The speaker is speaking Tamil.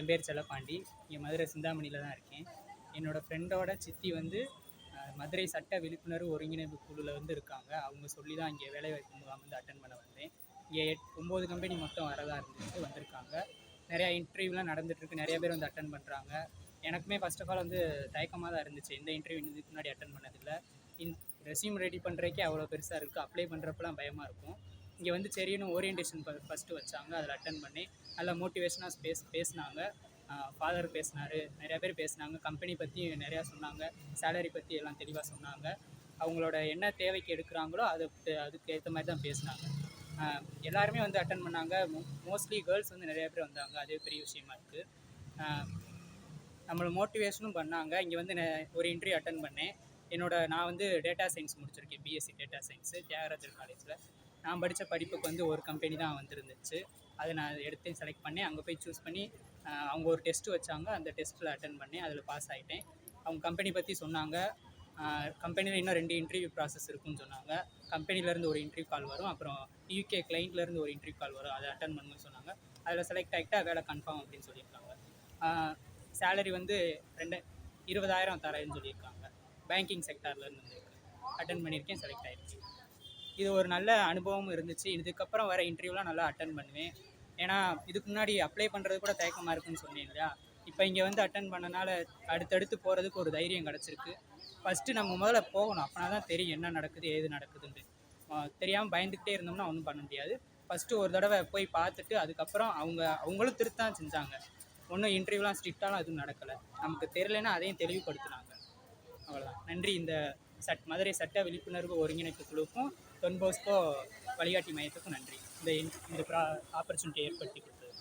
என் பேர் செல்லப்பாண்டி. இங்கே மதுரை சிந்தாமணியில் தான் இருக்கேன். என்னோடய ஃப்ரெண்டோட சித்தி வந்து மதுரை சட்ட விழிப்புணர்வு ஒருங்கிணைப்பு குழுவில் வந்து இருக்காங்க. அவங்க சொல்லி தான் இங்கே வேலைவாய்ப்பு முகாம் வந்து அட்டன் பண்ண வந்தேன். இங்கே 9 கம்பெனி மொத்தம் வரதா இருந்துச்சு, வந்திருக்காங்க. நிறையா இன்டர்வியூலாம் நடந்துகிட்ருக்கு, நிறைய பேர் வந்து அட்டன் பண்ணுறாங்க. எனக்குமே ஃபர்ஸ்ட் ஆஃப் ஆல் வந்து தயக்கமாக தான் இருந்துச்சு, எந்த இன்டர்வியூ இதுக்கு முன்னாடி அட்டன் பண்ணதில்லை. ரெஸ்யூம் ரெடி பண்ணுறதுக்கே அவ்வளோ பெருசாக இருக்குது, அப்ளை பண்ணுறப்பெல்லாம் பயமாக இருக்கும். இங்கே வந்து சரின்னு ஓரியன்டேஷன் ஃபஸ்ட்டு வச்சாங்க, அதில் அட்டன் பண்ணி நல்லா மோட்டிவேஷனாக பேசினாங்க. ஃபாதர் பேசினார், நிறையா பேர் பேசினாங்க, கம்பெனி பற்றி நிறையா சொன்னாங்க, சேலரி பற்றி எல்லாம் தெளிவாக சொன்னாங்க. அவங்களோட என்ன தேவைக்கு எடுக்கிறாங்களோ அதுக்கு ஏற்ற மாதிரி தான் பேசினாங்க. எல்லாருமே வந்து அட்டன் பண்ணாங்க. மோஸ்ட்லி கேர்ள்ஸ் வந்து நிறையா பேர் வந்தாங்க, அதே பெரிய விஷயமா இருக்குது. நம்மளை மோட்டிவேஷனும் பண்ணாங்க. இங்கே வந்து ஒரு இன்டர்வியூ அட்டன் பண்ணேன். நான் வந்து டேட்டா சயின்ஸ் முடிச்சிருக்கேன், பிஎஸ்சி டேட்டா சயின்ஸு தியாகராஜர் காலேஜில். நான் படித்த படிப்புக்கு வந்து ஒரு கம்பெனி தான் வந்துருந்துச்சு, அதை நான் எடுத்து செலக்ட் பண்ணேன். அங்கே போய் சூஸ் பண்ணி அவங்க ஒரு டெஸ்ட்டு வச்சாங்க, அந்த டெஸ்ட்டில் அட்டன் பண்ணேன், அதில் பாஸ் ஆகிட்டேன். அவங்க கம்பெனி பற்றி சொன்னாங்க. கம்பெனியில் இன்னும் 2 இன்டர்வியூ ப்ராசஸ் இருக்குன்னு சொன்னாங்க. கம்பெனிலேருந்து ஒரு இன்டர்வியூ கால் வரும், அப்புறம் யூகே கிளைண்ட்லேருந்து ஒரு இன்டர்வியூ கால் வரும், அதை அட்டன் பண்ணணும்னு சொன்னாங்க. அதில் செலக்ட் ஆகிட்டா வேலை கன்ஃபார்ம் அப்படின்னு சொல்லியிருக்காங்க. சேலரி வந்து 20,000 தரேன்னு சொல்லியிருக்காங்க. பேங்கிங் செக்டார்லேருந்து வந்துருக்கு. அட்டன் பண்ணியிருக்கேன், செலக்ட் ஆகிருக்கேன். இது ஒரு நல்ல அனுபவமும் இருந்துச்சு. இதுக்கப்புறம் வர இன்டர்வியூலாம் நல்லா அட்டன் பண்ணுவேன். ஏன்னா இதுக்கு முன்னாடி அப்ளை பண்ணுறது கூட தயக்கமாக இருக்குன்னு சொன்னேன் இல்லையா, இப்போ இங்கே வந்து அட்டன் பண்ணனால அடுத்தடுத்து போகிறதுக்கு ஒரு தைரியம் கிடச்சிருக்கு. ஃபஸ்ட்டு நம்ம முதல்ல போகணும், அப்படின்னா தான் தெரியும் என்ன நடக்குது ஏது நடக்குதுன்ட்டு. தெரியாமல் பயந்துக்கிட்டே இருந்தோம்னா ஒன்றும் பண்ண முடியாது. ஃபஸ்ட்டு ஒரு தடவை போய் பார்த்துட்டு அதுக்கப்புறம் அவங்களும் திருத்தான் செஞ்சாங்க. ஒன்றும் இன்டர்வியூலாம் ஸ்ட்ரிக்டாலாம் எதுவும் நடக்கலை. நமக்கு தெரியலைன்னா அதையும் தெளிவுபடுத்தினாங்க. அவ்வளோதான். நன்றி. இந்த மதுரை சட்ட விழிப்புணர்வு ஒருங்கிணைப்பு குழுவுக்கும் டொன்போஸ்கோ வழிகாட்டி மையத்துக்கும் நன்றி, இந்த ஆப்பர்ச்சுனிட்டி ஏற்படுத்தி கொடுத்தது.